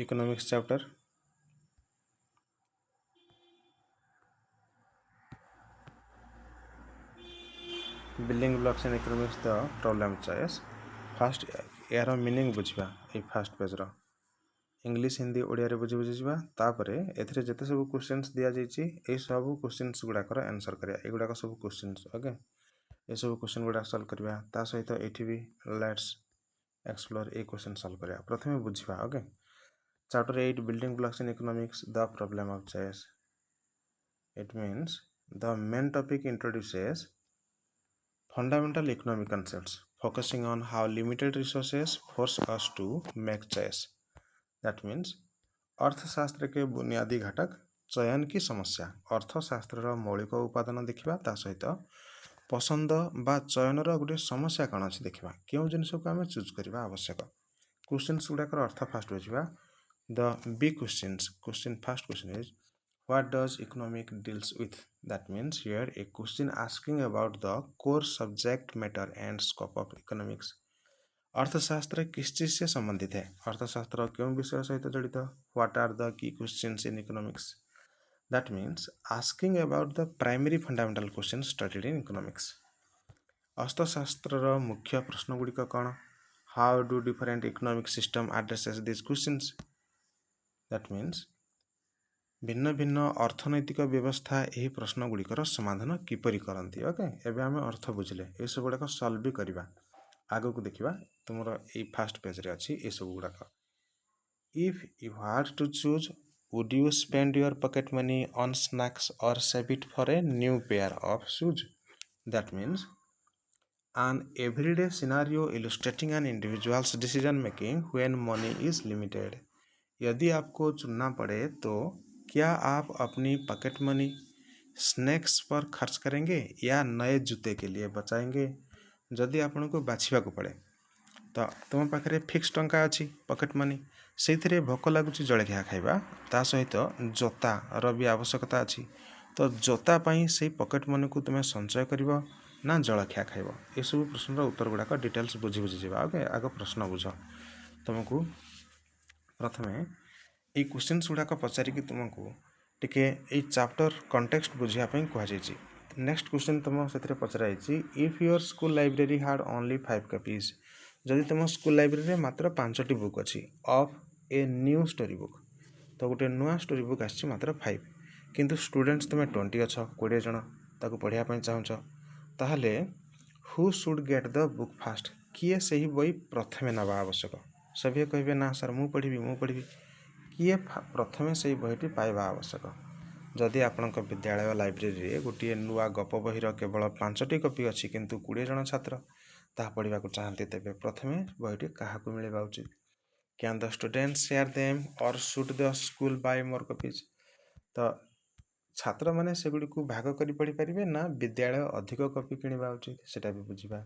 Economics chapter building blocks in economics the problem choice fast यार meaning बुझा ये fast page रो English Hindi Odia रे बुझी बुझीवा तापरे एथिरे जते सब क्वेश्चंस दिया जाइछि ए सब क्वेश्चंस गुडाकर आंसर करिया ए गुडाक सब क्वेश्चंस ओके ए सब क्वेश्चन गुडा सॉल्व करिया ता सहित एठी भी let's explore a question solve करिया प्रथमे बुझिवा okay chapter 8 building blocks in economics the problem of choice it means the main topic introduces fundamental economic concepts focusing on how limited resources force us to make choice. That means अर्थशास्त्र के बुनियादी घटक चयन की समस्या अर्थशास्त्र मौलिक उपादान देखा ता सहित पसंद बा चयन गोटे समस्या कौन अच्छी देखा क्यों जिनस को आम चूज करवा आवश्यक क्वेश्चन गुड़ाक अर्थ फास्ट बुझा the big question first question is what does economic deals with? That means here a question asking about the core subject matter and scope of economics. अर्थशास्त्र किस चीज से संबंधित है अर्थशास्त्र क्यों विषय सहित जड़ित what are the key questions in economics that means asking about the primary fundamental question studied in economics अर्थशास्त्र मुख्य प्रश्न गुड़िक कौन how do different economic system addresses this questions that means भिन्न भिन्न अर्थनैतिक व्यवस्था यही प्रश्न गुड़िकर समाधान किपरि करती ओके एबे आम अर्थ बुझिले ये सब गुड़ाक सॉल्व भी करवा आगो को देखिबा तुमरो ए फर्स्ट पेज रे अछि ए सब गुड़ाक if you had to choose would you spend your pocket money on snacks और save it for a new pair of shoes that means an everyday scenario illustrating an individual's decision making when money is limited यदि आपको चुनना पड़े तो क्या आप अपनी pocket money snacks पर खर्च करेंगे या नए जूते के लिए बचाएंगे जदि आपन को बाछिबा को पड़े तो तुम पाखे फिक्स टंका अच्छी पॉकेट मनी से भोक लगुच जलखिया खाइबा ता सहित जोता रो भी आवश्यकता अच्छी तो जोता पाई से पॉकेट मनी को तुम्हें संचय करिवो ना जलखिया खाइबो ए सब प्रश्न उत्तर गुड़ाक डिटेल्स बुझी बुझी जावा ओके आग प्रश्न बुझ तुमको प्रथमे ये क्वेश्चंस गुड़ाक पचारिकी तुमको टिके ये चैप्टर कंटेक्स्ट बुझापी कहुई नेक्स्ट क्वेश्चन तुम से पचराई if your school library had only 5 copies जदि तुम स्कूल लाइब्रेरी मात्र 5टी बुक अच्छी of a new story book तो गोटे नुआ स्टोरी बुक आसी मात्र 5 किंतु स्टूडेंट्स तुम 20 अच्छ 20 जन ताको पढ़ाई चाहूच ताहले who should get the book fast किए से ही बही प्रथमे नवा आवश्यक सभी कहे ना सर मु पढ़ी किए प्रथमे से बहीटी पाइबा आवश्यक जदि आपण विद्यालय लाइब्रेरी गोटे नुआ गप बहीर केवल 5टी कॉपी अच्छी किंतु 20 जन छात्र ता पढ़ा चाहती तेरे प्रथमे बहीटी क्या मिलवा उचित can the students share them और should the school buy more copies तो छात्र मैंने सेगुड़ी को भाग कर पढ़ी पारे ना विद्यालय अधिक कॉपी किणवा उचित सेटा भी बुझा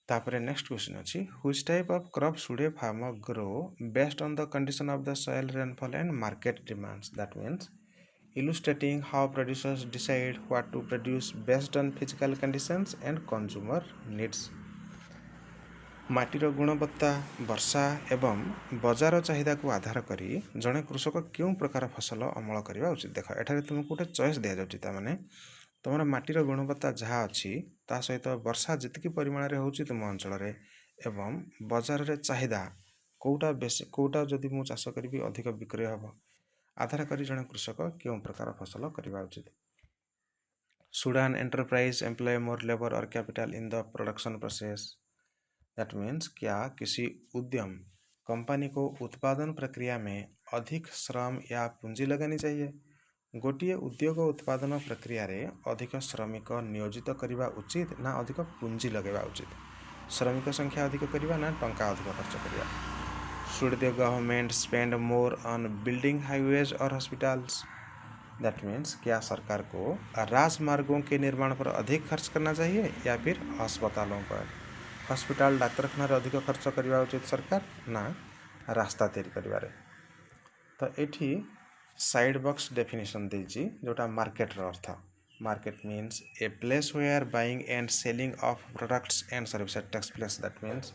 तापर नेक्स्ट क्वेश्चन अच्छी which type of crop should a farmer grow based on the condition of the soil rainfall and market demands that means illustrating how producers decide what to produce based on physical conditions and consumer needs माटीर गुणवत्ता वर्षा एवं बजार चाहिदा को आधार करी जड़े कृषक क्यों प्रकार फसल अमल करने उचित देख एठारे तुमको गोटे चॉइस दि जाए मैंने तुम माटीर गुणवत्ता जहाँ अच्छी ता सहित वर्षा जितकी परिमाण होची तुम अंचल एवं बजार रे चाहिदा कोटा बेसी कोटा जदि मु चाष करी अधिक बिक्रय हम आधार करी जड़े कृषक क्यों प्रकार फसल करने उचित सुडान एंटरप्राइज एम्प्लॉय मोर लेबर और capital in the production process that means क्या किसी उद्यम कंपनी को उत्पादन प्रक्रिया में अधिक श्रम या पूंजी लगानी चाहिए गोटे उद्योग उत्पादन प्रक्रिया रे अधिक श्रमिक नियोजित करने उचित ना अधिक पूंजी लगेगा उचित श्रमिक संख्या अधिक करवा ना टंका अधिक खर्च करवा should the government spend more on building highways और हॉस्पिटल्स दैट मीन्स क्या सरकार को राजमार्गों के निर्माण पर अधिक खर्च करना चाहिए या फिर अस्पतालों पर हॉस्पिटल डाक्तरखाना अधिक खर्च करवा उचित सरकार ना रास्ता तैयारी करिवारे तो एठी साइड बॉक्स डेफिनेशन देजी जोटा मार्केट रो अर्थ market means a place where buying and selling of products and services takes place that means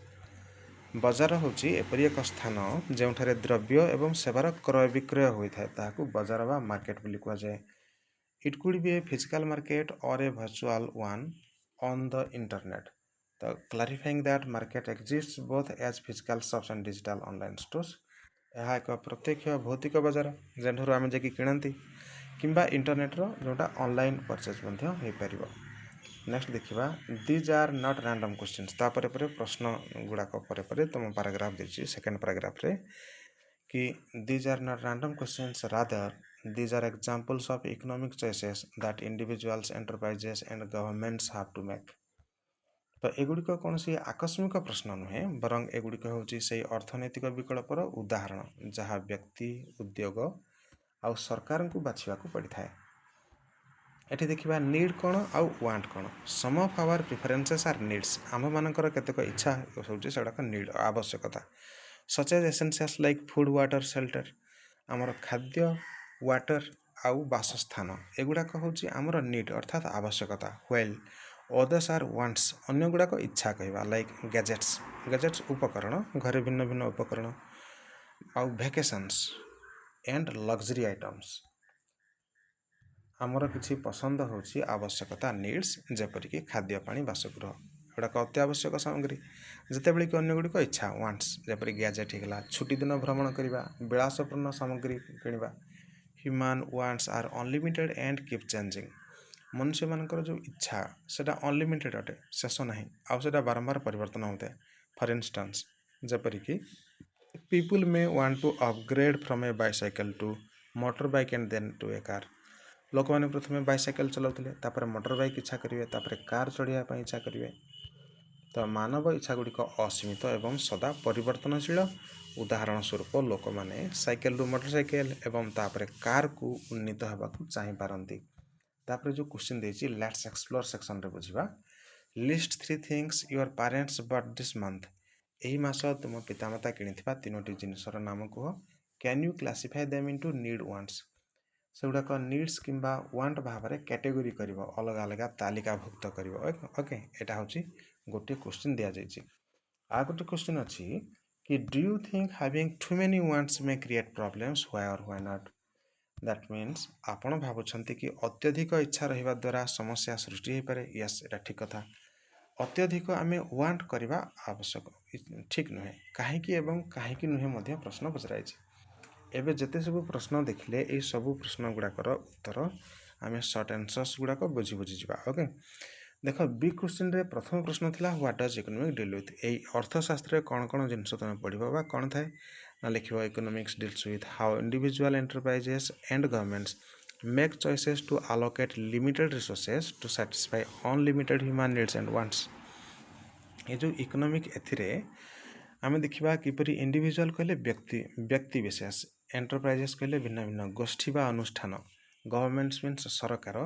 बजार होची एपरि एक स्थान जोठारे द्रव्य एवं सेवार क्रय विक्रय होता है ताकू बजार बा मार्केट बोली कहा जाए। It could be a physical market और a virtual one on the internet. तो clarifying that market exists both as physical shops and digital online stores. यह एक प्रत्यक्ष भौतिक बजार जेठार आम जाकि किणती किंबा इंटरनेट्र जोटा ऑनलाइन परचेज हो पार। नेक्स्ट देखा these are not random questions तापर प्रश्न गुड़ाक तुम पैराग्राफ देछि सेकेंड पैराग्राफ रे कि these are not random questions rather these are examples of economic choices that individuals enterprises and governments have to make. तो एगुड़िक कौन सी आकस्मिक प्रश्न नुहे बरं एगुड़िक होची से अर्थनैतिक विकल्पर उदाहरण जहाँ व्यक्ति उद्योग आउ सरकार को बाछिबा को पड़ी थाए। एठी देखिबा नीड कौन आउ वांट कौन। Some of our preferences are needs आम मानकर केतक इच्छा होची सेडाक नीड आवश्यकता such as essentials like food water shelter आमर खाद्य वाटर आउ बासस्थान एगुड़ाक होची आमर नीड अर्थात आवश्यकता। व्हेल अदर्स आर वांट्स अन्य गुड़ाक इच्छा कहवा लाइक गैजेट्स गैजेट्स उपकरण घरे भिन्न भिन्न उपकरण आउ भैकेशंस एंड लग्जरी आइटम्स आमर किसी पसंद होची आवश्यकता नीड्स जेपरिक खाद्य पानी बासगृह गुड़ाक अत्यावश्यक सामग्री। जितेबले कि अन्य गुड़िक इच्छा वांट्स जेपरि गैजेट होगा छुट्टी दिन भ्रमण करवा विलासपूर्ण सामग्री किणवा। Human wants are unlimited and keep changing मनुष्य मानकर जो इच्छा सेटा अनलिमिटेड अटे शेष ना आउ सेटा बारंबार परिवर्तन होता है। फॉर इंस्टेंस जेपरिक people may want to upgrade from a bicycle to motor bike and then to a car. लोक मैंने प्रथम बाइसाइकल चलाते मोटर बाइक इच्छा करेंगे कार चढ़ाई इच्छा करेंगे। तो मानव इच्छा गुड़िक असीमित एवं सदा परिवर्तनशील। उदाहरण स्वरूप लोक मैंने साइकेल रु मोटरसाइकेल एवं तापर कार को उन्नीत होगा चाहिपारती। तापर जो क्वेश्चन देछि लेट्स एक्सप्लोर सेक्शन रे बुझिबा। List 3 things your parents but this month एही मास तुम पितामाता किनिथिबा तीनोटी जिनिसर नाम कह। Can you classify them into need wants से गुड़ाक नीड्स किंबा वांट भाव में कैटेगोरी कर अलग अलग तालिकाभुक्त कर। ओके यहाँ हूँ गोटे क्वेश्चन दि जाइए। आ गोटे क्वेश्चन अच्छी कि do you think having too many wants may create problems why और व्हाई नॉट। दैट मीन्स आपण भावुंट कि अत्यधिक इच्छा रहा द्वारा समस्या सृष्टि हो पाए। यस एटा ठीक कथा। अत्यधिक आम वांट करवा आवश्यक ठीक नुहे कहीं कहीं नुहे प्रश्न पचराई। एबे जेते सब प्रश्न देखिले ये सब प्रश्न गुड़ाकर उत्तर आम सर्ट आंसर्स गुड़ाक बुझी बुझी जा। ओके देख बी क्वेश्चन रे प्रथम प्रश्न थिला what does economic deal with. एई अर्थशास्त्र कौन कौन जिनस तुम पढ़िबा बा कौन थाए ना लिखिबा economics deals with how individual enterprises and governments make choices to allocate limited resources to satisfy unlimited human needs and wants. ये जो इकोनॉमिक एथिरे आम देखा किपरि इंडिविजुअल कहले व्यक्ति व्यक्ति विशेष एंटरप्राइजेस कहले भिन्न भिन्न गोष्ठी बा अनुष्ठान गवर्नमेंट्स मीन्स सरकार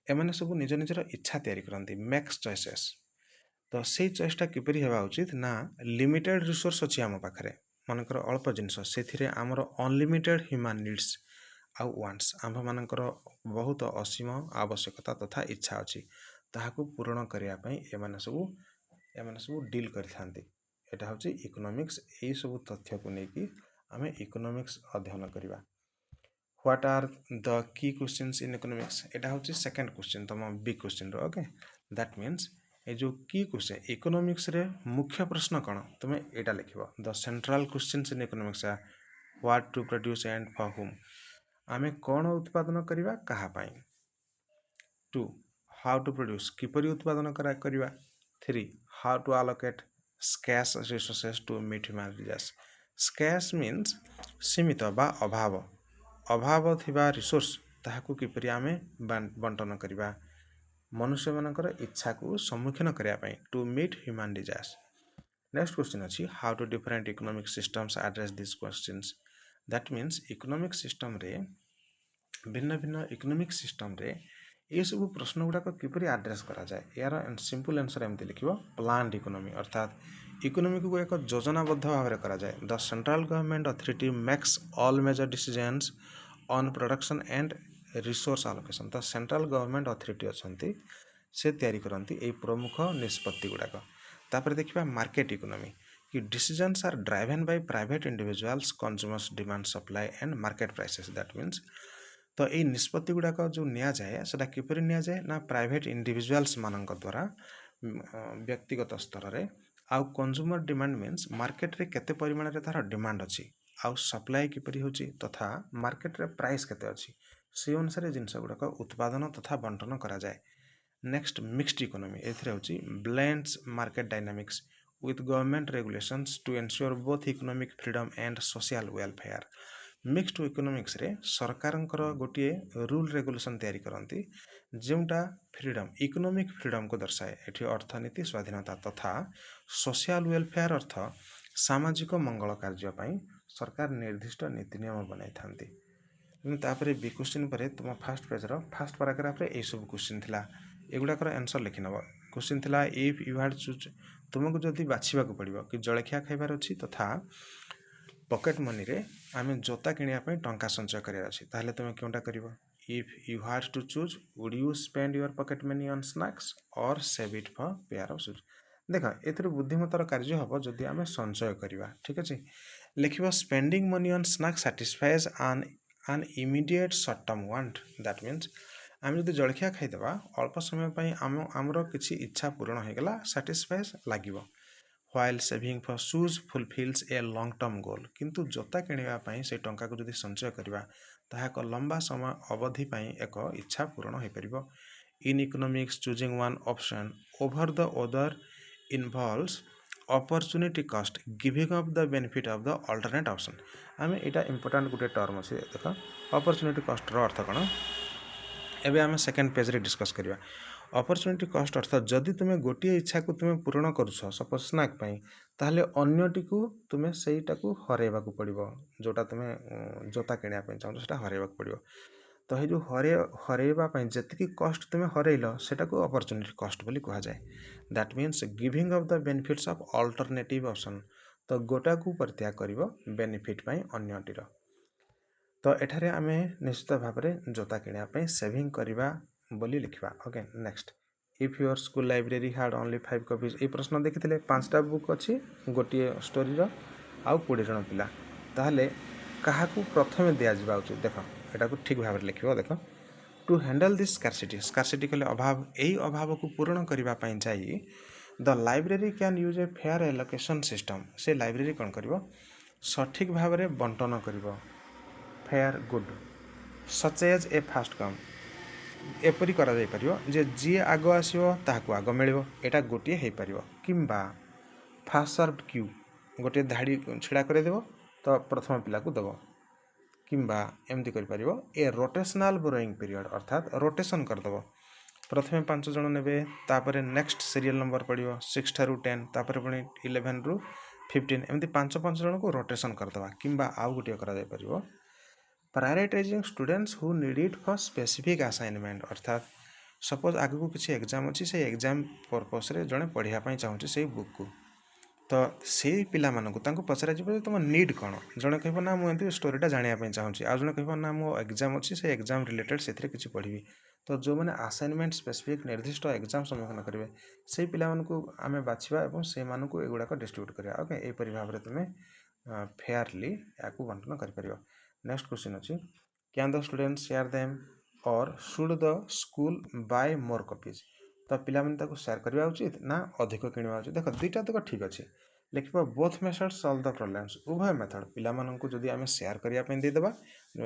एमाने सब निज निजर इच्छा तैयारी करती मेक्स चॉइसेस। तो से चॉइसटा किपरि हेबा उचित ना लिमिटेड रिसोर्स अच्छी आम पाखे मनकर अल्प जिनस से आमर अनलिमिटेड ह्यूमन नीड्स आउ वांट्स आम मानकर बहुत असीम आवश्यकता तथा इच्छा अच्छी ताहाकू पूरण करने एमाने सब डील करथांती। एटा हूँ इकोनॉमिक्स यही सब तथ्य को लेकिन आम इकोनॉमिक्स अध्ययन करवा। What are the key questions in economics एटा हूँ सेकंड क्वेश्चन तुम बी क्वेश्चन रो। ओके दैट मीन्स ये जो की क्वेश्चन इकोनॉमिक्स रे मुख्य प्रश्न कौन तुम एटा लिख the central questions in economics are what to produce and for whom आम कौन उत्पादन करवा कहापाई। 2 हाउ टू प्रोड्यूस किपरि उत्पादन करवा। 3 how to allocate scarce resources to meet human needs। scarce means सीमित बा अभाव अभाव थिबा रिसोर्स ताहाकू किपरि आमे बंटन करवा मनुष्य मानकर इच्छा को सम्मुखीन करने to meet human desires. Next question अच्छी how to different economic systems address this questions. That means economic system रे भिन्न भिन्न इकोनॉमिक सिस्टम रे ये सब प्रश्न गुड़ाक किपरि आड्रेस करा जाए यार सिंपल आंसर एमती लिख प्लान्ड इकोनॉमी अर्थात इकोनॉमी को एक योजनाबद्ध भाव में करा जाए। The central government authority makes all major decisions on production and resource allocation. तो सेंट्रल गवर्नमेंट अथॉरिटी अच्छी से तैयारी करती प्रमुख निष्पत्ति गुड़ाक। तापर देखिबा मार्केट इकोनॉमी कि decisions are driven by private individuals consumers demand supply and market prices that means तो ये निष्पत्ति गुड़ाक जो निया जाए सेटा किपरि निया जाए ना प्राइवेट इंडिविजुअल्स मानक द्वारा व्यक्तिगत स्तर रे आउ कंज्यूमर डिमांड मीन्स मार्केट रे केते परिमाण रे तार डिमांड अछि आउ सप्लाई किपरि होची तथा मार्केट रे प्राइस केते अछि से अनुसार जिनस गुड़ाक उत्पादन तथा बंटन करा जाए। नेक्स्ट मिक्स्ड इकोनॉमी एथिरे होची blends market dynamics with government regulations to ensure both economic freedom and social welfare। Mixed economics रे सरकारंकर गोटे रूल रेगुलेशन तैयारी करती जोटा फ्रीडम इकोनॉमिक फ्रीडम को दर्शाए एठी अर्थनीति स्वाधीनता तथा सोशल वेलफेयर अर्थ सामाजिक मंगल कार्य पई सरकार निर्दिष्ट नीति नियम बनाई थांती। तापरे बी क्वेश्चन पर तुम फास्ट पेज रो फास्ट पैराग्राफ रे ए सब क्वेश्चन थिला एगुडाकर आंसर लिखि नब। क्वेश्चन थिला इफ यू हैड चूज तुमको जदि बाछिबा को पड़िबो कि जलखिया खाइबार अछि तथा पॉकेट मनी रे आमे जोता किनिया पई टंका संचय करिया अछि ताहले तुम कोनटा करिवो। If you had to choose would you spend your pocket money on snacks और save it for pair of shoes. देख एथरे बुद्धिमतार कार्य हबो जदि आमे संचय करिबा ठीक अछि। लिखिबो spending money on snacks satisfies an immediate short term want that means आम जदि जलखिया खाइदेबा अल्प समय पई आमर किछि इच्छा पूर्ण हो गला सैटिस्फाइज लागिवो। While saving for shoes fulfils a long term goal किंतु जोता किनिबा पई से टंका को जदि संचय करबा ताहा एक लंबा समय अवधि पई एक इच्छा पूर्ण हो परिबो। In economics choosing one option over the other involves opportunity cost giving up the benefit of the alternate option। आम यहाँ इंपोर्टाट गोटे टर्म अच्छे देख opportunity cost रो अर्थ कौन एबे आम सेकेंड पेज रे डिस्कस करिया। opportunity cost अर्थ जदि तुमे गोटे इच्छा को तुमे पूर्ण करुछ सपोज स्नैक पई ताहले अन्यटी को तुमे सेईटा को हरेबा को पड़िबो जोटा तुमे जोता किनिया पई चाहू सेटा हरेबा को पड़िबो। तो ये जो हरेबा पई जतिकी कॉस्ट तुमे हरेइलो सेटा को अपॉर्चुनिटी कॉस्ट बोली कहा जाए। That means giving of the benefits of alternative option तो गोटा को परित्याग करिवो बेनिफिट पई अन्यटीर। तो एठारे आमे निश्चित भाव में जोता किनिया पई सेविंग करिबा बोली लिखिबा। Okay next if your school library had only 5 copies ए प्रश्न देखिथिले 5टा बुक अछि गोटे स्टोरी रो आउ 20 जन पिला ताहले काहाकू प्रथमे दिया जिबा उचित देखो एटा को ठीक भाव में लिखिबो। देखो टू हैंडल दिस स्कार्सिटी कले अभाव एई अभाव को पूर्ण करिबा पई जाई the library can use a fair allocation system से लाइब्रेरी कौन करिवो सठिक भाव में बंटन करिवो fair good such as a first come एपरी करा जाई परिवो जे जी आग आसीबो ताहाकू आग मिलिबो एटा गोटिए हेई परिवो किंबा फास्ट सर्व्ड क्यू गोटे धाड़ी छिड़ा करे देबो तो प्रथम पिला को देबो किंबा एमती कर परिवो ए रोटेशनल बोरोइंग पीरियड अर्थात रोटेशन कर देबो प्रथमे 5 जन नेबे तापरे नेक्स्ट सीरियल नंबर पड़िवो 6 ठारू 10 तापरे पुणी 11 रु 15 एमती 5 जन को रोटेशन कर देबा किंबा आउ गोटे करा जाय परिवो prioritising students who need it for specific assignment अर्थात सपोज आगु किसी एग्जाम अच्छी से एग्जाम पर्पस रे जड़े पढ़िया पई चाहूँ से बुक को तो से पिला मानू पचरा तुम नीड कौन जड़े कह ना मुझे स्टोरीटा जानापी चाहूँगी आज जड़े कह ना मो एग्जाम अच्छी से एग्जाम रिलेटेड से किसी पढ़ी तो जो मैंने असाइनमेंट स्पेसिफिक निर्दिष्ट एग्जाम सम्मुखीन करेंगे से पिला आम बाछा और से एगुड़ाक डिस्ट्रीब्यूट करा ओके यहीपरि भाव में तुम्हें फेयरली या बंटन कर। नेक्स्ट क्वेश्चन अच्छी can the student share them और should the school buy more copies तो पिला माने शेयर करवा उचित ना अधिक किणवा उचित देख दुईटा तक ठीक अच्छे लिख both method solve the problems उभय मेथड पिला माननकु जदि आमे शेयर करिया पे दे देबा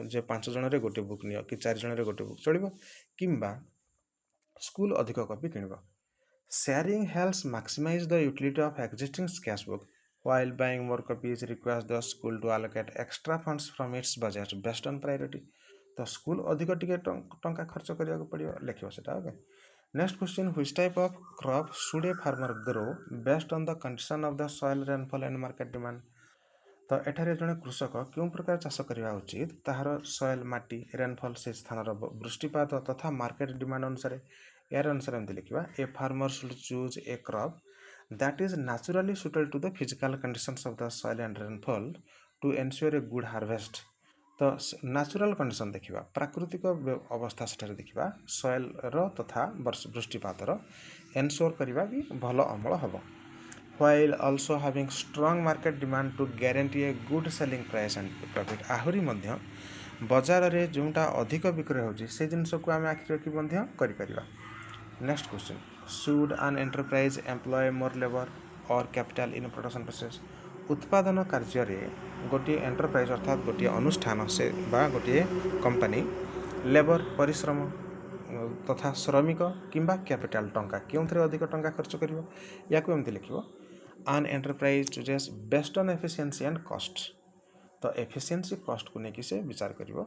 जे 5 जन रे गोटे बुक नियो कि 4 जन रे गोटे बुक चलिबो किंबा स्कूल अधिक कॉपी किणबो। Sharing helps maximise the utility of existing scarce book while buying more copies requires the school to allocate extra funds from its budget based on priority तो school अधिक टिके टंका खर्च करिया को पड़ियो लिखियो सेटा। Okay next question which type of crop should a farmer grow based on the condition of the soil rainfall and market demand तो एठारे जने कृषक क्यों प्रकार चाष करवा उचित ताहार सॉइल माटी रेनफॉल से स्थान वृष्टिपात तथा मार्केट डिमांड अनुसार यार अनुसार एमती लिखिबा a farmer should choose a crop that is naturally suited to the physical conditions of the soil and rainfall to ensure a good harvest तो नेचुरल कंडीशन देखिबा प्राकृतिक अवस्था सेठारे देखिबा सॉइल रो तथा वृष्टिपात रो एनश्योर करिबा कि भलो अमल हबो। while also having strong market demand to guarantee a good selling price and profit। ଆହୁରି ମଧ୍ୟ ବଜାରରେ ଯେଉଁଟା ଅଧିକ ବିକ୍ରୟ ହେଉଛି ସେ ଜିନିଷକୁ ଆମେ ଆଖି ରଖି ମଧ୍ୟ କରିପାରିବା। Next question, should an enterprise employ more labour or capital in production process. ଉତ୍ପାଦନ କାର୍ଯ୍ୟରେ ଗୋଟିଏ ଏଣ୍ଟରପ୍ରାଇଜ୍ ଅର୍ଥାତ୍ ଗୋଟିଏ ଅନୁଷ୍ଠାନ ସେ ବା ଗୋଟିଏ କମ୍ପାନୀ ଲେବର ପରିଶ୍ରମ ତଥା ଶ୍ରମିକ କିମ୍ବା କ୍ୟାପିଟାଲ ଟଙ୍କା କେଉଁଥିରେ ଅଧିକ ଟଙ୍କା ଖର୍ଚ୍ଚ କରିବ? ୟାକୁ ଏମିତି ଲେଖିବ, an enterprise chooses based on efficiency and cost। तो efficiency cost को लेकिन से विचार करिवो।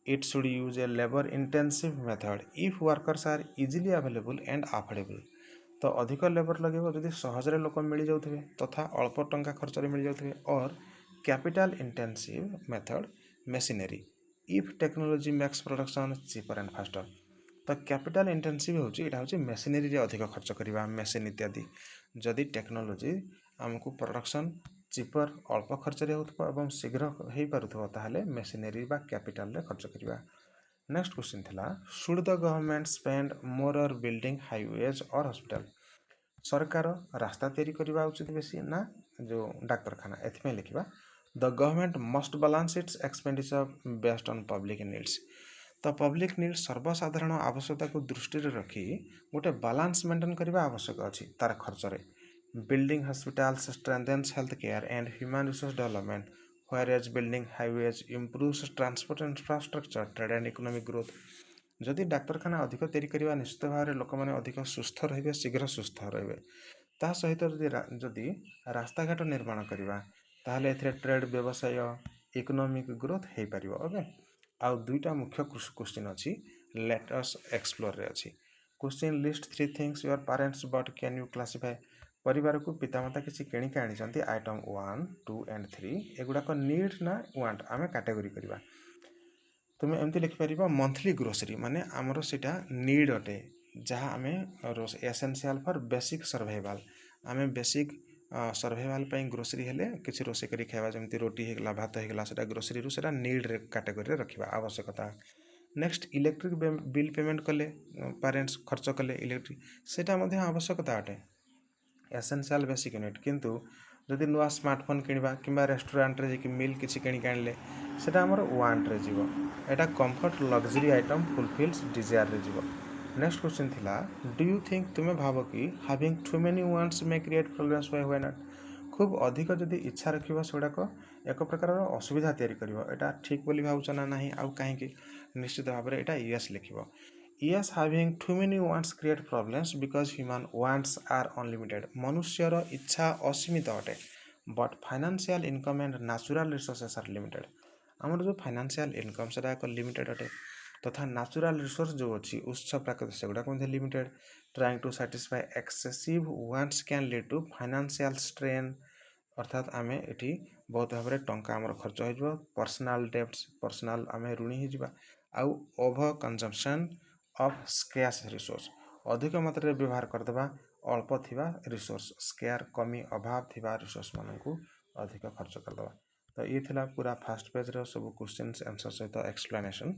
It should use a labor intensive method if workers are easily available and affordable। तो अधिक लेबर लगे जदि सहजरे लोक मिल जाउथिबे तथा अल्प टंका खर्च रे मिल जाउथिबे। और capital intensive method machinery if technology makes production cheaper and faster. तो कैपिटल इंटेंसिव होची एटा होची मशीनरी रे अधिक खर्च करिवा मशीन इत्यादि। जदि टेक्नोलॉजी आमको प्रोडक्शन चीपर अल्प खर्च रे होतबो एवं शीघ्र हेई पारुथबो ताहाले मशीनरी बा कैपिटल रे खर्च करिवा। नेक्स्ट क्वेश्चन थिला, should the government spend more और बिल्डिंग हाईवेज और हॉस्पिटल। सरकार रास्ता तैयारी करबा उचित बेसी ना जो डाक्तरखाना? एथिमे लिखिबा, the government must balance its expenditure based on public needs. तो पब्लिक नीड्स सर्वसाधारण आवश्यकता को दृष्टि रे रखी गोटे बैलेंस मेंटेन करबा आवश्यक अछि तार खर्च रे। Building hospitals strengthens health care and human resource development whereas building highways improves transport infrastructure trade and economic growth। जदि डाक्तरखाना अधिक तैयारी करबा निश्चित भाव में लोक मैंने अधिक सुस्थ रहिबे शीघ्र सुस्थ रहिबे। ता सहित जदि रास्ता घाट निर्माण करबा ताहले एथिरे ट्रेड व्यवसाय इकोनॉमिक ग्रोथ हेई परिबो। ओके, आउ दुईटा मुख्य क्वेश्चन अछि लेट अस एक्सप्लोर रे अछि। Question, list 3 things your parents but can you classify. परिवार को पितामाता किसी किणिक आनी आइटम 1 2 एंड 3 एगुड़ाक नीड ना वांट आम कैटेगरी करवा। तुम्हें एमती लिखिपर मंथली ग्रोसरी माने आमर सीटा नीड अटे जहाँ आम एसेंशियल फॉर बेसिक सर्वाइवल। आम बेसिक सर्वाइवल ग्रोसरी हेले किसी रोसे करी खाइबा जमती रोटी होगला भात होगला सेटा ग्रोसरी रु सेटा नीड रे कैटेगरी रखिबा आवश्यकता। नेक्स्ट, इलेक्ट्रिक बिल पेमेंट कले पेरेंट्स खर्च कले इलेक्ट्रिक सेटा मध्य आवश्यकता अटे एसेंशियल बेसिक यूनिट। किंतु जदि नुआ स्मार्टफोन किणवा किंबा रेस्टोरेंट रे कि मिल किसी किणिक आनले सेटा हमर वांट रे जीवो। एटा comfort luxury item fulfils desire रे जीवो। नेक्स्ट क्वेश्चन थिला, डू यू थिंक तुम्हें भाव कि having too many wants may create problems why not. खूब अधिक जदि इच्छा रखिबा सेडाक एक प्रकार असुविधा तैयारी करिवो। एटा ठीक बोली भावुच ना नाही आउ काहेकि? निश्चित भाव में एटा yes लिखिबो। Yes, having too many wants create problems because human wants are unlimited। मनुष्यर इच्छा असीमित अटे but financial income and natural resources are limited। आमर जो फाइनेंशियल इनकम से एक लिमिटेड अटे तथा natural resource जो अच्छी उत्स प्राकृतिक सेगुड़ा limited. Trying to satisfy excessive wants can lead to financial strain। अर्थात आम ये बहुत भाव में टंका आमर खर्च हो पर्सनाल डेब्ट्स पर्सनाल आम ऋणी हो आउ over consumption of scarce resource अधिक मात्रा रे व्यवहार करदेबा अल्प थिबा रिसोर्स स्केयर कमी अभाव थिबा रिसोर्स मानकु अधिक खर्च करदेबा। तो ये थिला पूरा फर्स्ट पेज रो सब क्वेश्चंस आंसर सहित एक्सप्लेनेशन।